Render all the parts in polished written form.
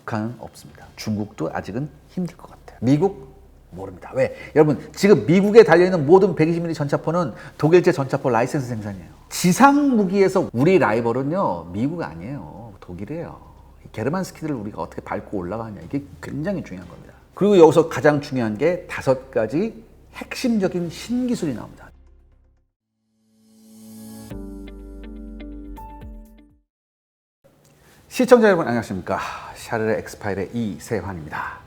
북한은 없습니다. 중국도 아직은 힘들 것 같아요. 미국 모릅니다. 왜? 여러분 지금 미국에 달려있는 모든 120mm 전차포는 독일제 전차포 라이센스 생산이에요. 지상 무기에서 우리 라이벌은요 미국 아니에요. 독일이에요. 게르만스키들을 우리가 어떻게 밟고 올라가냐 이게 굉장히 중요한 겁니다. 그리고 여기서 가장 중요한 게 5가지 핵심적인 신기술이 나옵니다. 시청자 여러분 안녕하십니까. 샤르레 엑스파일의 이세환입니다.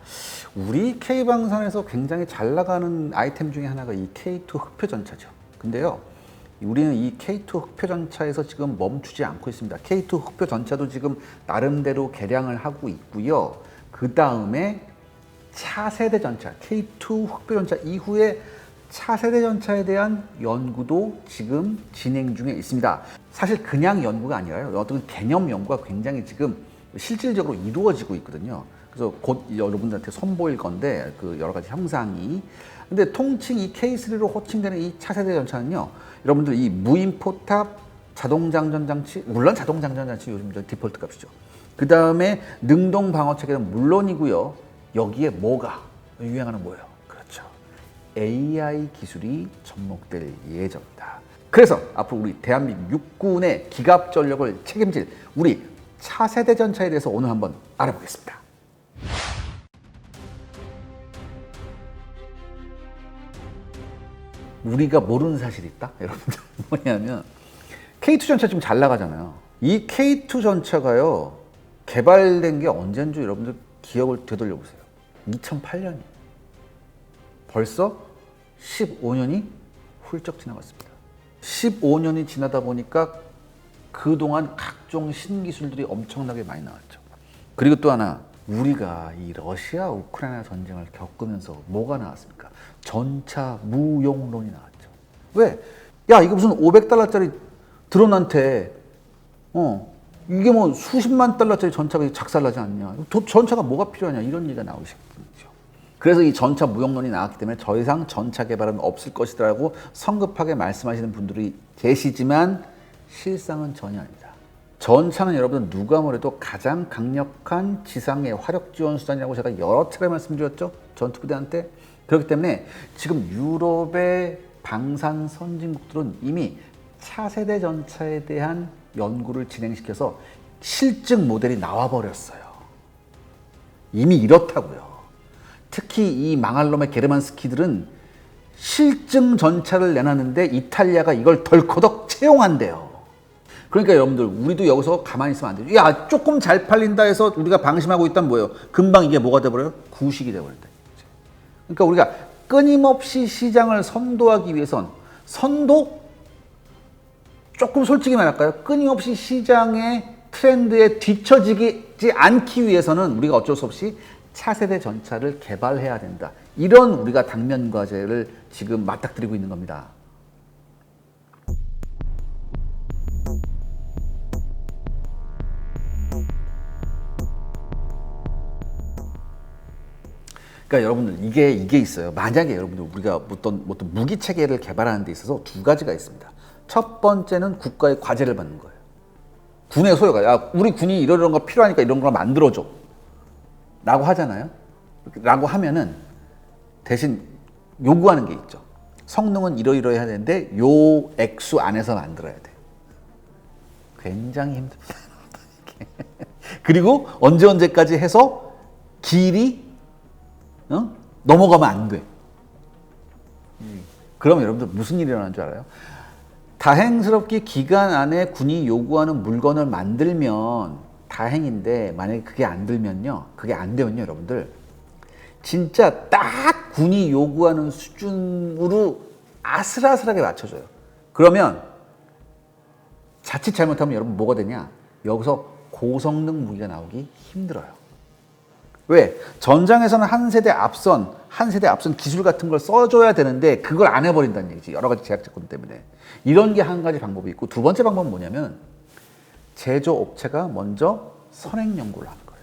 우리 K방산에서 굉장히 잘 나가는 아이템 중에 하나가 이 K2 흑표전차죠. 근데요 우리는 이 K2 흑표전차에서 지금 멈추지 않고 있습니다. K2 흑표전차도 지금 나름대로 개량을 하고 있고요. 그 다음에 차세대 전차 K2 흑표전차 이후에 차세대 전차에 대한 연구도 지금 진행 중에 있습니다. 사실 그냥 연구가 아니라요. 어떤 개념 연구가 굉장히 지금 실질적으로 이루어지고 있거든요. 그래서 곧 여러분들한테 선보일 건데 그 여러 가지 형상이. 근데 통칭 이 K3로 호칭되는 이 차세대 전차는요. 여러분들 이 무인포탑 자동장전 장치, 물론 자동장전 장치 요즘 디폴트 값이죠. 그 다음에 능동 방어 체계는 물론이고요. 여기에 뭐가 유행하는 뭐예요? 그렇죠. AI 기술이 접목될 예정이다. 그래서 앞으로 우리 대한민국 육군의 기갑 전력을 책임질 우리 차세대 전차에 대해서 오늘 한번 알아보겠습니다. 우리가 모르는 사실이 있다? 여러분들 뭐냐면 K2 전차 지금 잘 나가잖아요. 이 K2 전차가요 개발된 게 언제인 줄 여러분들 기억을 되돌려 보세요. 2008년이에요. 벌써 15년이 훌쩍 지나갔습니다. 15년이 지나다 보니까 그동안 각종 신기술들이 엄청나게 많이 나왔죠. 그리고 또 하나 우리가 이 러시아 우크라이나 전쟁을 겪으면서 뭐가 나왔습니까? 전차 무용론이 나왔죠. 왜? 야 이거 무슨 500달러짜리 드론한테 이게 뭐 수십만 달러짜리 전차가 작살나지 않냐. 전차가 뭐가 필요하냐 이런 얘기가 나오기 시작했죠. 그래서 이 전차 무용론이 나왔기 때문에 더 이상 전차 개발은 없을 것이라고 성급하게 말씀하시는 분들이 계시지만 실상은 전혀 아닙니다. 전차는 여러분 누가 뭐래도 가장 강력한 지상의 화력 지원 수단이라고 제가 여러 차례 말씀드렸죠. 전투부대한테. 그렇기 때문에 지금 유럽의 방산 선진국들은 이미 차세대 전차에 대한 연구를 진행시켜서 실증 모델이 나와버렸어요. 이미 이렇다고요. 특히 이 망할 놈의 게르만스키들은 실증 전차를 내놨는데 이탈리아가 이걸 덜커덕 채용한대요. 그러니까 여러분들 우리도 여기서 가만히 있으면 안 되죠. 야 조금 잘 팔린다 해서 우리가 방심하고 있다면 뭐예요? 금방 이게 뭐가 돼버려요? 구식이 돼버린다. 그러니까 우리가 끊임없이 시장을 선도하기 위해선 선도? 조금 솔직히 말할까요? 끊임없이 시장의 트렌드에 뒤처지지 않기 위해서는 우리가 어쩔 수 없이 차세대 전차를 개발해야 된다. 이런 우리가 당면 과제를 지금 맞닥뜨리고 있는 겁니다. 그러니까 여러분들 이게 있어요. 만약에 여러분들 우리가 어떤 무기 체계를 개발하는 데 있어서 두 가지가 있습니다. 첫 번째는 국가의 과제를 받는 거예요. 군의 소요가 야 우리 군이 이런 거 필요하니까 이런 걸 만들어줘 라고 하잖아요. 라고 하면은 대신 요구하는 게 있죠. 성능은 이러이러해야 되는데 요 액수 안에서 만들어야 돼. 굉장히 힘듭니다. 그리고 언제까지 해서 길이 넘어가면 안 돼. 그러면 여러분들 무슨 일이 일어나는 줄 알아요? 다행스럽게 기간 안에 군이 요구하는 물건을 만들면 다행인데 만약에 그게 안 되면요 여러분들 진짜 딱 군이 요구하는 수준으로 아슬아슬하게 맞춰줘요. 그러면 자칫 잘못하면 여러분 뭐가 되냐? 여기서 고성능 무기가 나오기 힘들어요. 왜? 전장에서는 한 세대 앞선 기술 같은 걸 써줘야 되는데 그걸 안 해버린다는 얘기지. 여러 가지 제약 조건 때문에. 이런 게 한 가지 방법이 있고 두 번째 방법은 뭐냐면 제조업체가 먼저 선행 연구를 하는 거예요.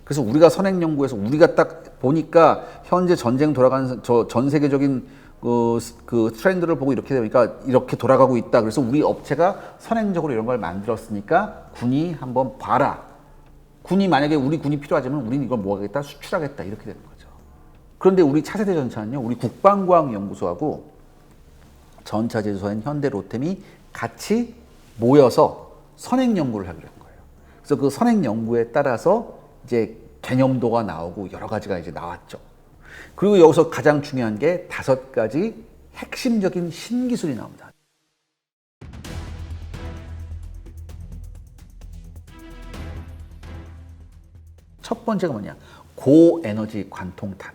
그래서 우리가 선행 연구에서 우리가 딱 보니까 현재 전쟁 돌아가는 전 세계적인 그 트렌드를 보고 이렇게 되니까 이렇게 돌아가고 있다. 그래서 우리 업체가 선행적으로 이런 걸 만들었으니까 군이 한번 봐라. 군이 만약에 우리 군이 필요하자면 우리는 이걸 뭐 하겠다? 수출하겠다. 이렇게 되는 거죠. 그런데 우리 차세대 전차는요. 우리 국방과학연구소하고 전차제조사인 현대 로템이 같이 모여서 선행 연구를 하기로 한 거예요. 그래서 그 선행 연구에 따라서 이제 개념도가 나오고 여러 가지가 이제 나왔죠. 그리고 여기서 가장 중요한 게 5가지 핵심적인 신기술이 나옵니다. 첫 번째가 뭐냐? 고에너지 관통탄.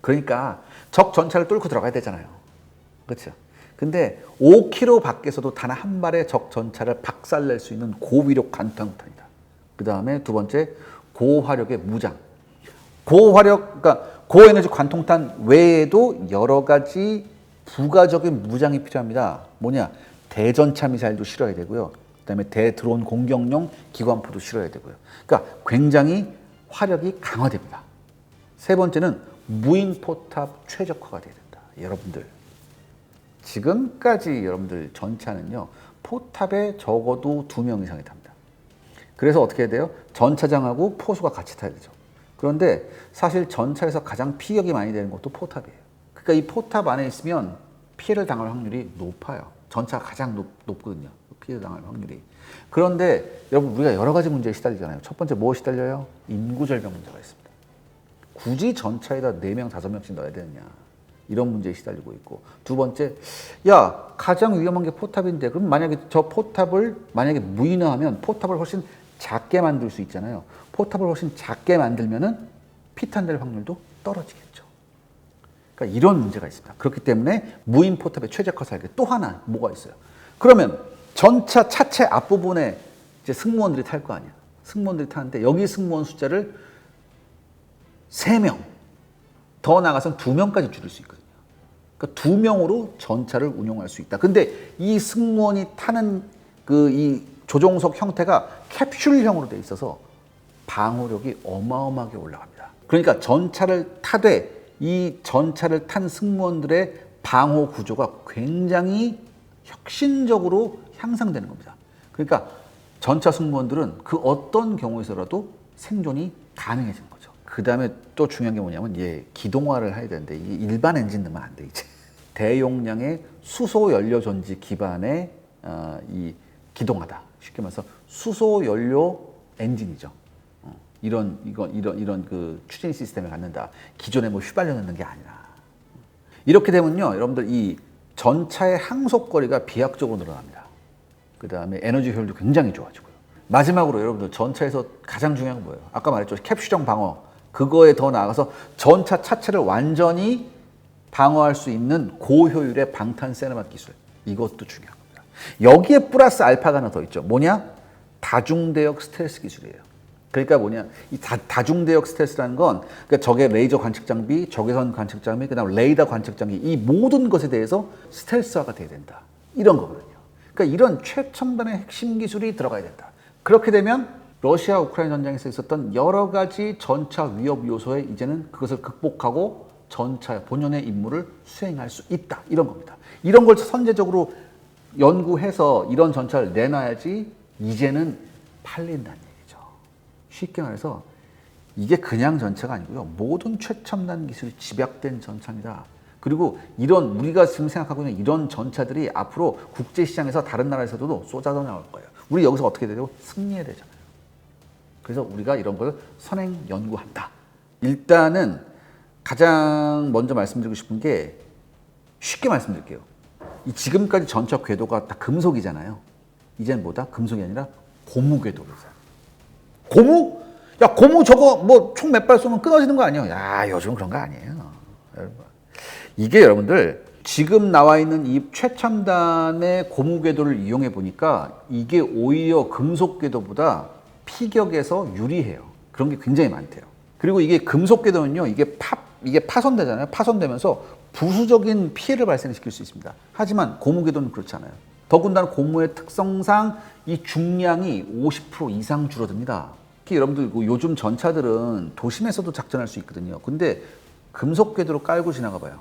그러니까 적 전차를 뚫고 들어가야 되잖아요. 그렇죠? 근데 5km 밖에서도 단 한 발의 적 전차를 박살낼 수 있는 고위력 관통탄이다. 그 다음에 두 번째, 고화력의 무장. 그러니까 고에너지 관통탄 외에도 여러 가지 부가적인 무장이 필요합니다. 뭐냐? 대전차 미사일도 실어야 되고요. 그다음에 대드론 공격용 기관포도 실어야 되고요. 그러니까 굉장히 화력이 강화됩니다. 세 번째는 무인 포탑 최적화가 돼야 된다. 여러분들 지금까지 여러분들 전차는요 포탑에 적어도 2명 이상이 탑니다. 그래서 어떻게 해야 돼요? 전차장하고 포수가 같이 타야 되죠. 그런데 사실 전차에서 가장 피격이 많이 되는 것도 포탑이에요. 그러니까 이 포탑 안에 있으면 피해를 당할 확률이 높아요. 전차가 가장 높거든요. 피해 당할 확률이. 그런데 여러분 우리가 여러 가지 문제에 시달리잖아요. 첫 번째 무엇이 시달려요? 인구 절벽 문제가 있습니다. 굳이 전차에다 4명, 5명씩 넣어야 되느냐. 이런 문제에 시달리고 있고. 두 번째, 야 가장 위험한 게 포탑인데 그럼 만약에 저 포탑을 만약에 무인화하면 포탑을 훨씬 작게 만들 수 있잖아요. 포탑을 훨씬 작게 만들면은 피탄될 확률도 떨어지겠죠. 그러니까 이런 문제가 있습니다. 그렇기 때문에 무인 포탑의 최적화 설계 또 하나 뭐가 있어요? 그러면 전차 차체 앞부분에 이제 승무원들이 탈 거 아니야. 승무원들이 타는데 여기 승무원 숫자를 3명, 더 나가서는 2명까지 줄일 수 있거든요. 그러니까 2명으로 전차를 운용할 수 있다. 근데 이 승무원이 타는 이 조종석 형태가 캡슐형으로 돼 있어서 방어력이 어마어마하게 올라갑니다. 그러니까 전차를 타되 이 전차를 탄 승무원들의 방어 구조가 굉장히 혁신적으로 향상되는 겁니다. 그러니까 전차 승무원들은 그 어떤 경우에서라도 생존이 가능해지는 거죠. 그 다음에 또 중요한 게 뭐냐면 기동화를 해야 되는데 이게 일반 엔진 넣으면 안 돼, 이제. 대용량의 수소 연료 전지 기반의 이 기동화다. 쉽게 말해서 수소 연료 엔진이죠. 이런 그 추진 시스템을 갖는다. 기존에 뭐 휘발유 넣는 게 아니라. 이렇게 되면요, 여러분들 이 전차의 항속거리가 비약적으로 늘어납니다. 그 다음에 에너지 효율도 굉장히 좋아지고요. 마지막으로 여러분들 전차에서 가장 중요한 건 뭐예요? 아까 말했죠. 캡슐형 방어. 그거에 더 나아가서 전차 차체를 완전히 방어할 수 있는 고효율의 방탄 세너맛 기술. 이것도 중요한 겁니다. 여기에 플러스 알파가 하나 더 있죠. 뭐냐? 다중대역 스텔스 기술이에요. 그러니까 뭐냐? 이 다중대역 스텔스라는 건 그러니까 적의 레이저 관측 장비, 적외선 관측 장비, 그다음 레이더 관측 장비 이 모든 것에 대해서 스텔스화가 돼야 된다. 이런 거거든요. 그러니까 이런 최첨단의 핵심 기술이 들어가야 된다. 그렇게 되면 러시아 우크라이나 전쟁에서 있었던 여러 가지 전차 위협 요소에 이제는 그것을 극복하고 전차 본연의 임무를 수행할 수 있다. 이런 겁니다. 이런 걸 선제적으로 연구해서 이런 전차를 내놔야지 이제는 팔린다는 얘기죠. 쉽게 말해서 이게 그냥 전차가 아니고요. 모든 최첨단 기술이 집약된 전차입니다. 그리고 이런 우리가 지금 생각하고 있는 이런 전차들이 앞으로 국제시장에서 다른 나라에서도 쏟아져 나올 거예요. 우리 여기서 어떻게 되죠? 승리해야 되잖아요. 그래서 우리가 이런 걸 선행 연구한다. 일단은 가장 먼저 말씀드리고 싶은 게 쉽게 말씀드릴게요. 이 지금까지 전차 궤도가 다 금속이잖아요. 이제는 뭐다? 금속이 아니라 고무 궤도로. 고무? 야, 고무 저거 뭐 총 몇 발 쏘면 끊어지는 거 아니에요? 야, 요즘 그런 거 아니에요. 이게 여러분들 지금 나와 있는 이 최첨단의 고무 궤도를 이용해 보니까 이게 오히려 금속 궤도보다 피격에서 유리해요. 그런 게 굉장히 많대요. 그리고 이게 금속 궤도는요, 이게 파손되잖아요. 파손되면서 부수적인 피해를 발생시킬 수 있습니다. 하지만 고무 궤도는 그렇지 않아요. 더군다나 고무의 특성상 이 중량이 50% 이상 줄어듭니다. 특히 여러분들 요즘 전차들은 도심에서도 작전할 수 있거든요. 근데 금속 궤도로 깔고 지나가 봐요.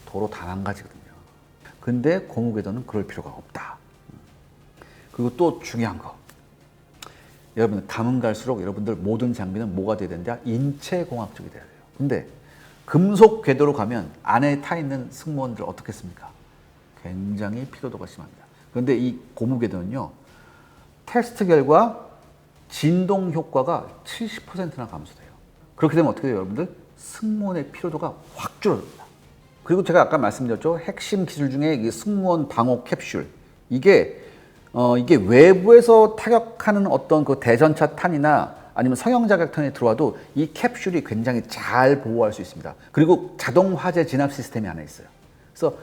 도로 다 망가지거든요. 근데 고무 궤도는 그럴 필요가 없다. 그리고 또 중요한 거. 여러분 가면 갈수록 여러분들 모든 장비는 뭐가 돼야 된다? 인체공학적이 돼야 돼요. 근데 금속 궤도로 가면 안에 타 있는 승무원들 어떻겠습니까? 굉장히 피로도가 심합니다. 그런데 이 고무 궤도는요, 테스트 결과 진동 효과가 70%나 감소돼요. 그렇게 되면 어떻게 돼요, 여러분들? 승무원의 피로도가 확 줄어듭니다. 그리고 제가 아까 말씀드렸죠, 핵심 기술 중에 이 승무원 방호 캡슐, 이게 외부에서 타격하는 어떤 그 대전차 탄이나 아니면 성형자격탄이 들어와도 이 캡슐이 굉장히 잘 보호할 수 있습니다. 그리고 자동 화재 진압 시스템이 안에 있어요. 그래서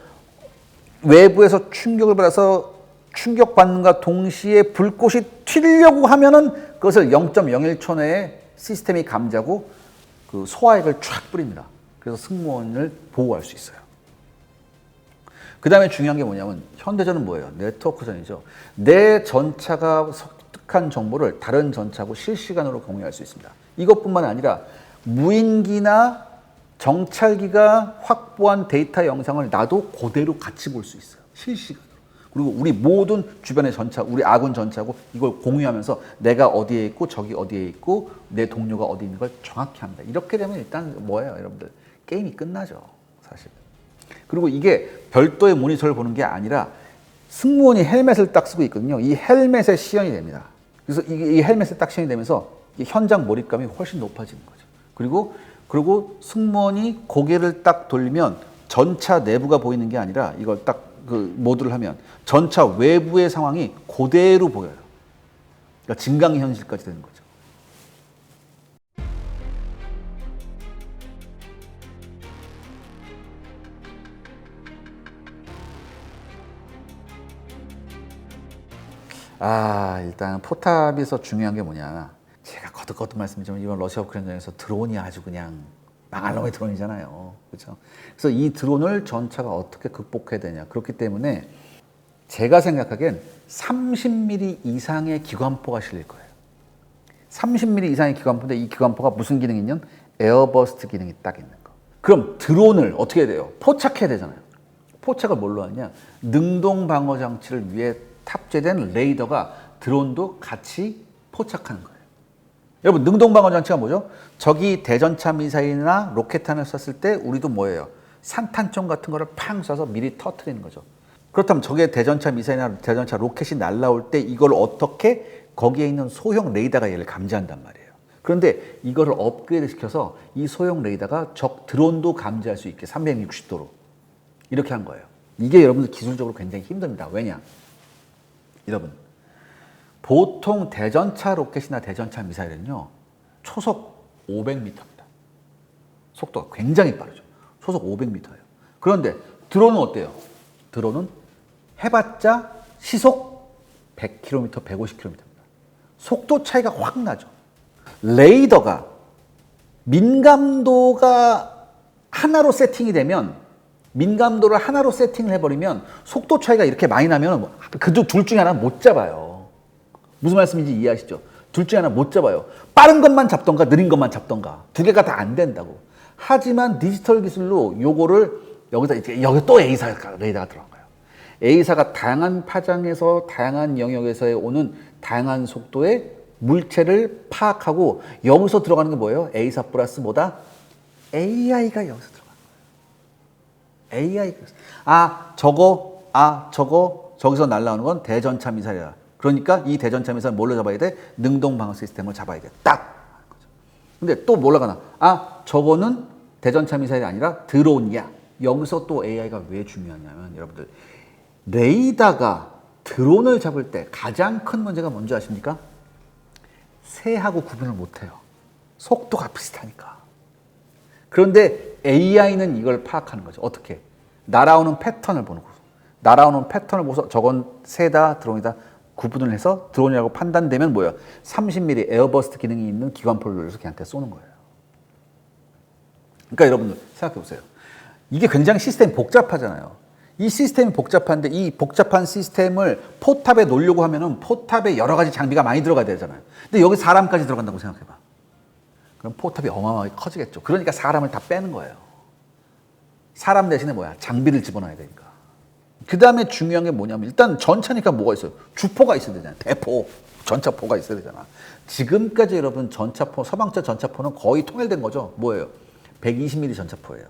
외부에서 충격을 받아서 충격받는과 동시에 불꽃이 튀려고 하면은 그것을 0.01초 내에 시스템이 감지하고 그 소화액을 쫙 뿌립니다. 그래서 승무원을 보호할 수 있어요. 그 다음에 중요한 게 뭐냐면 현대전은 뭐예요? 네트워크전이죠. 내 전차가 습득한 정보를 다른 전차하고 실시간으로 공유할 수 있습니다. 이것뿐만 아니라 무인기나 정찰기가 확보한 데이터 영상을 나도 그대로 같이 볼 수 있어요. 실시간으로. 그리고 우리 모든 주변의 전차, 우리 아군 전차하고 이걸 공유하면서 내가 어디에 있고 저기 어디에 있고 내 동료가 어디 있는 걸 정확히 합니다. 이렇게 되면 일단 뭐예요, 여러분들? 게임이 끝나죠, 사실. 그리고 이게 별도의 모니터를 보는 게 아니라 승무원이 헬멧을 딱 쓰고 있거든요. 이 헬멧에 시연이 됩니다. 그래서 이 헬멧에 딱 시연이 되면서 현장 몰입감이 훨씬 높아지는 거죠. 그리고 승무원이 고개를 딱 돌리면 전차 내부가 보이는 게 아니라 이걸 딱 그 모드를 하면 전차 외부의 상황이 그대로 보여요. 그러니까 증강현실까지 되는 거죠. 일단 포탑에서 중요한 게 뭐냐. 제가 거듭 말씀드리지만 이번 러시아 우크라이나전에서 드론이 아주 그냥 망할 놈의 드론이잖아요. 그렇죠? 그래서 이 드론을 전차가 어떻게 극복해야 되냐. 그렇기 때문에 제가 생각하기엔 30mm 이상의 기관포가 실릴 거예요. 30mm 이상의 기관포인데 이 기관포가 무슨 기능이 있냐면 에어버스트 기능이 딱 있는 거. 그럼 드론을 어떻게 해야 돼요? 포착해야 되잖아요. 포착을 뭘로 하냐? 능동 방어 장치를 위해 탑재된 레이더가 드론도 같이 포착하는 거예요. 여러분, 능동 방어 장치가 뭐죠? 적이 대전차 미사일이나 로켓탄을 쐈을 때 우리도 뭐예요? 산탄총 같은 거를 팡 쏴서 미리 터뜨리는 거죠. 그렇다면 적의 대전차 미사일이나 대전차 로켓이 날라올 때 이걸 어떻게 거기에 있는 소형 레이더가 얘를 감지한단 말이에요. 그런데 이거를 업그레이드 시켜서 이 소형 레이더가 적 드론도 감지할 수 있게 360도로 이렇게 한 거예요. 이게 여러분들 기술적으로 굉장히 힘듭니다. 왜냐? 여러분, 보통 대전차 로켓이나 대전차 미사일은요, 초속 500m입니다. 속도가 굉장히 빠르죠. 초속 500m예요. 그런데 드론은 어때요? 드론은 해봤자 시속 100km, 150km입니다. 속도 차이가 확 나죠. 레이더가 민감도가 하나로 세팅이 되면, 민감도를 하나로 세팅을 해버리면 속도 차이가 이렇게 많이 나면 그 둘 중에 하나 못 잡아요. 무슨 말씀인지 이해하시죠? 둘 중에 하나 못 잡아요. 빠른 것만 잡던가 느린 것만 잡던가 두 개가 다 안 된다고. 하지만 디지털 기술로 요거를 여기 또 A사 레이더가 들어간 거예요. A사가 다양한 파장에서 다양한 영역에서 오는 다양한 속도의 물체를 파악하고 여기서 들어가는 게 뭐예요? A사 플러스 뭐다? AI가 여기서 들어가는 거예요. AI. 저기서 날라오는 건 대전차 미사일이다. 그러니까 이 대전차 미사일 뭘로 잡아야 돼? 능동 방어 시스템을 잡아야 돼. 딱. 근데 또 뭘 나가나? 저거는 대전차 미사일이 아니라 드론이야. 여기서 또 AI가 왜 중요하냐면 여러분들, 레이더가 드론을 잡을 때 가장 큰 문제가 뭔지 아십니까? 새하고 구분을 못해요. 속도가 비슷하니까. 그런데 AI는 이걸 파악하는 거죠. 어떻게? 날아오는 패턴을 보는 거죠. 날아오는 패턴을 보고서 저건 새다, 드론이다 구분을 해서 드론이라고 판단되면 뭐예요? 30mm 에어버스트 기능이 있는 기관포를 눌러서 걔한테 쏘는 거예요. 그러니까 여러분들 생각해 보세요. 이게 굉장히 시스템이 복잡하잖아요. 이 시스템이 복잡한데 이 복잡한 시스템을 포탑에 놓으려고 하면은 포탑에 여러 가지 장비가 많이 들어가야 되잖아요. 근데 여기 사람까지 들어간다고 생각해봐. 그럼 포탑이 어마어마하게 커지겠죠. 그러니까 사람을 다 빼는 거예요. 사람 대신에 장비를 집어넣어야 되니까. 그 다음에 중요한 게 뭐냐면 일단 전차니까 뭐가 있어요? 주포가 있어야 되잖아요. 대포. 전차포가 있어야 되잖아. 지금까지 여러분 전차포, 서방차 전차포는 거의 통일된 거죠. 뭐예요? 120mm 전차포예요.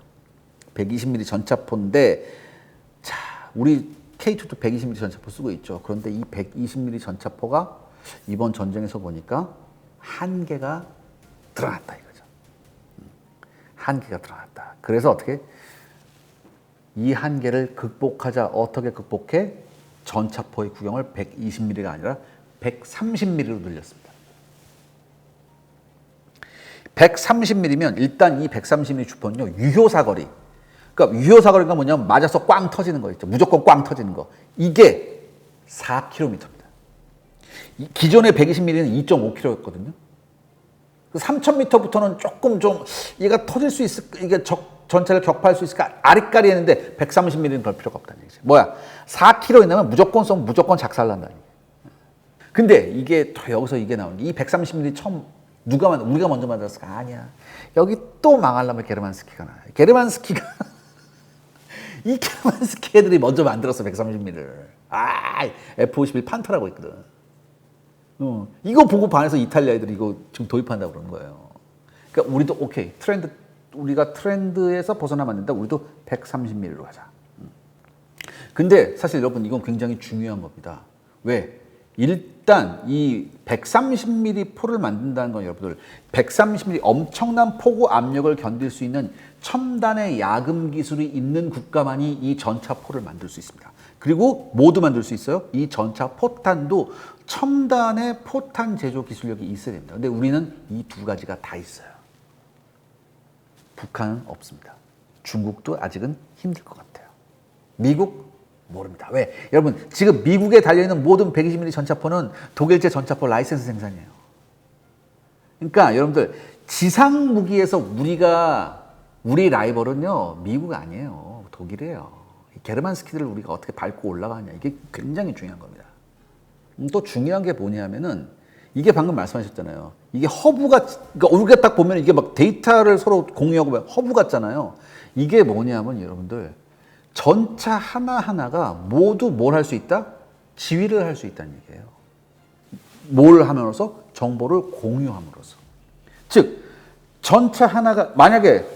120mm 전차포인데, 자, 우리 K2도 120mm 전차포 쓰고 있죠. 그런데 이 120mm 전차포가 이번 전쟁에서 보니까 한계가 드러났다 이거죠. 한계가 드러났다. 그래서 어떻게 이 한계를 극복하자. 어떻게 극복해? 전차포의 구경을 120mm가 아니라 130mm로 늘렸습니다. 130mm면 일단 이 130mm 주포는요, 유효사거리. 그러니까 유효사거리가 뭐냐면 맞아서 꽝 터지는 거 있죠. 무조건 꽝 터지는 거. 이게 4km입니다. 기존의 120mm는 2.5km였거든요. 3000m부터는 조금 좀 얘가 터질 수 있을, 이게 전차를 격파할 수 있을까 아리까리 했는데 130mm는 걸 필요가 없다는 얘기죠. 뭐야? 4km 이내면 무조건 쏘면 무조건 작살난다는 얘기예요. 근데 이게 또 여기서 이게 나오는 게 이 130mm 처음 우리가 먼저 만들었을까? 아니야. 여기 또 망하려면 게르만스키가 나와요. 게르만스키가 이 게르만스키 애들이 먼저 만들었어 130mm를. F-51 판터라고 있거든. 이거 보고 반해서 이탈리아 애들이 이거 지금 도입한다고 그러는 거예요. 그러니까 우리도 오케이 우리가 트렌드에서 벗어나면 안 된다. 우리도 130mm로 가자. 근데 사실 여러분 이건 굉장히 중요한 겁니다. 왜? 일단 이 130mm 포를 만든다는 건 여러분들 130mm 엄청난 폭우 압력을 견딜 수 있는 첨단의 야금 기술이 있는 국가만이 이 전차포를 만들 수 있습니다. 그리고 모두 만들 수 있어요. 이 전차 포탄도 첨단의 포탄 제조 기술력이 있어야 됩니다. 근데 우리는 이 두 가지가 다 있어요. 북한은 없습니다. 중국도 아직은 힘들 것 같아요. 미국 모릅니다. 왜? 여러분 지금 미국에 달려있는 모든 120mm 전차포는 독일제 전차포 라이센스 생산이에요. 그러니까 여러분들 지상 무기에서 우리 라이벌은요 미국 아니에요. 독일이에요. 게르만스키들을 우리가 어떻게 밟고 올라가냐 이게 굉장히 중요한 겁니다. 또 중요한 게 뭐냐면은 이게 방금 말씀하셨잖아요. 이게 허브가 그러니까 우리가 딱 보면 이게 막 데이터를 서로 공유하고 허브 같잖아요. 이게 뭐냐면 여러분들 전차 하나하나가 모두 뭘 할 수 있다? 지휘를 할 수 있다는 얘기예요. 뭘 함으로써? 정보를 공유함으로써. 즉 전차 하나가 만약에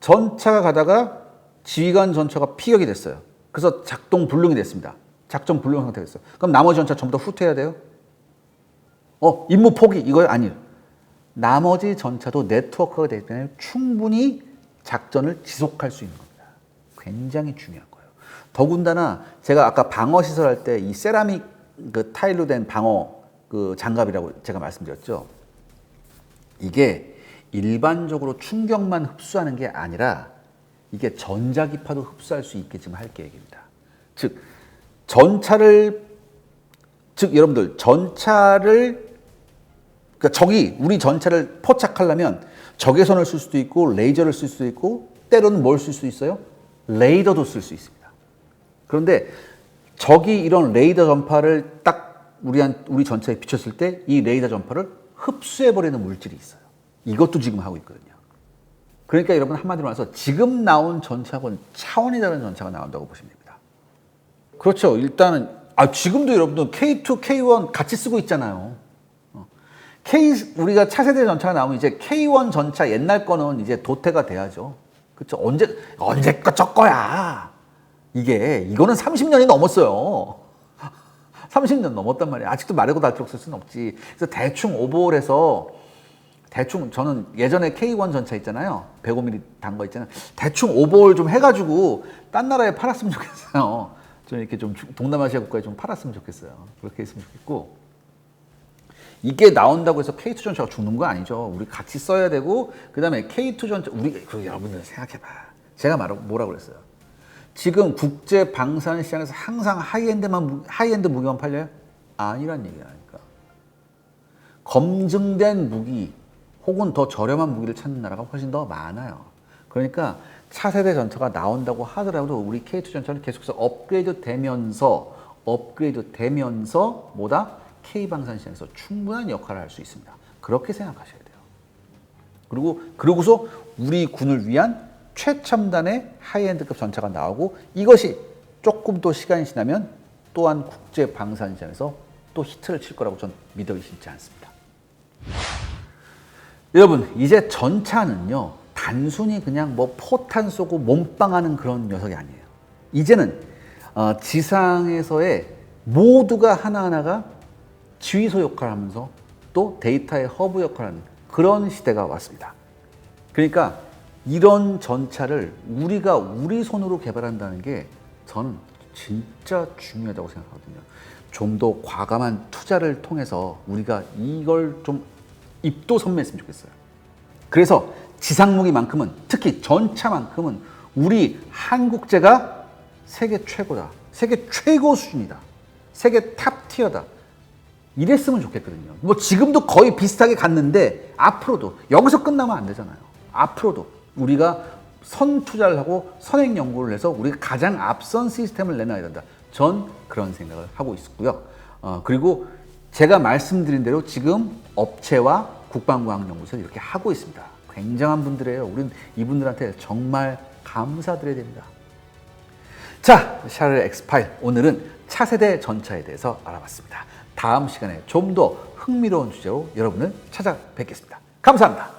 전차가 가다가 지휘관 전차가 피격이 됐어요. 그래서 작동 불능이 됐습니다. 작전 불능 상태가 됐어요. 그럼 나머지 전차 전부 다 후퇴해야 돼요? 임무 포기 이거 아니에요. 나머지 전차도 네트워크가 되기 때문에 충분히 작전을 지속할 수 있는 겁니다. 굉장히 중요한 거예요. 더군다나 제가 아까 방어 시설 할 때 이 세라믹 그 타일로 된 방어 그 장갑이라고 제가 말씀드렸죠. 이게 일반적으로 충격만 흡수하는 게 아니라 이게 전자기파도 흡수할 수 있게 지금 할 계획입니다. 즉 여러분들 전차를 그러니까 적이 우리 전차를 포착하려면 적외선을 쓸 수도 있고 레이저를 쓸 수도 있고 때로는 뭘 쓸 수 있어요? 레이더도 쓸 수 있습니다. 그런데 적이 이런 레이더 전파를 딱 우리 전차에 비쳤을 때 이 레이더 전파를 흡수해버리는 물질이 있어요. 이것도 지금 하고 있거든요. 그러니까 여러분 한마디로 말해서 지금 나온 전차하고는 차원이 다른 전차가 나온다고 보시면 됩니다. 그렇죠. 일단은 지금도 여러분들 K2, K1 같이 쓰고 있잖아요. 우리가 차세대 전차가 나오면 이제 K1 전차 옛날 거는 이제 도태가 돼야죠. 그렇죠. 언제 거야. 이거는 30년이 넘었어요. 30년 넘었단 말이에요. 아직도 마르고 닳도록 쓸 수는 없지. 그래서 대충 오버홀해서 저는 예전에 K1 전차 있잖아요. 105mm 단 거 있잖아요. 대충 오버홀 좀 해가지고 딴 나라에 팔았으면 좋겠어요. 좀 이렇게 좀 동남아시아 국가에 좀 팔았으면 좋겠어요. 그렇게 했으면 좋겠고. 이게 나온다고 해서 K2 전차가 죽는 거 아니죠. 우리 같이 써야 되고, 그 다음에 K2 전차, 여러분들 생각해봐. 제가 뭐라고 그랬어요? 지금 국제 방산 시장에서 항상 하이엔드 무기만 팔려요? 아니란 얘기라니까. 검증된 무기, 혹은 더 저렴한 무기를 찾는 나라가 훨씬 더 많아요. 그러니까 차세대 전차가 나온다고 하더라도 우리 K2 전차는 계속해서 업그레이드 되면서 뭐다? K방산 시장에서 충분한 역할을 할 수 있습니다. 그렇게 생각하셔야 돼요. 그러고서 우리 군을 위한 최첨단의 하이엔드급 전차가 나오고 이것이 조금 더 시간이 지나면 또한 국제 방산 시장에서 또 히트를 칠 거라고 전 믿어 의심치 않습니다. 여러분, 이제 전차는요, 단순히 그냥 뭐 포탄 쏘고 몸빵하는 그런 녀석이 아니에요. 이제는 지상에서의 모두가 하나하나가 지휘소 역할을 하면서 또 데이터의 허브 역할을 하는 그런 시대가 왔습니다. 그러니까 이런 전차를 우리가 우리 손으로 개발한다는 게 저는 진짜 중요하다고 생각하거든요. 좀 더 과감한 투자를 통해서 우리가 이걸 좀 입도 선매했으면 좋겠어요. 그래서 지상무기만큼은, 특히 전차만큼은 우리 한국제가 세계 최고다, 세계 최고 수준이다, 세계 탑티어다, 이랬으면 좋겠거든요. 뭐 지금도 거의 비슷하게 갔는데 앞으로도 여기서 끝나면 안 되잖아요. 앞으로도 우리가 선 투자를 하고 선행 연구를 해서 우리가 가장 앞선 시스템을 내놔야 된다. 전 그런 생각을 하고 있었고요. 그리고 제가 말씀드린 대로 지금 업체와 국방과학연구소에서 이렇게 하고 있습니다. 굉장한 분들이에요. 우리는 이분들한테 정말 감사드려야 됩니다. 자, 샤를 X-파일, 오늘은 차세대 전차에 대해서 알아봤습니다. 다음 시간에 좀 더 흥미로운 주제로 여러분을 찾아뵙겠습니다. 감사합니다.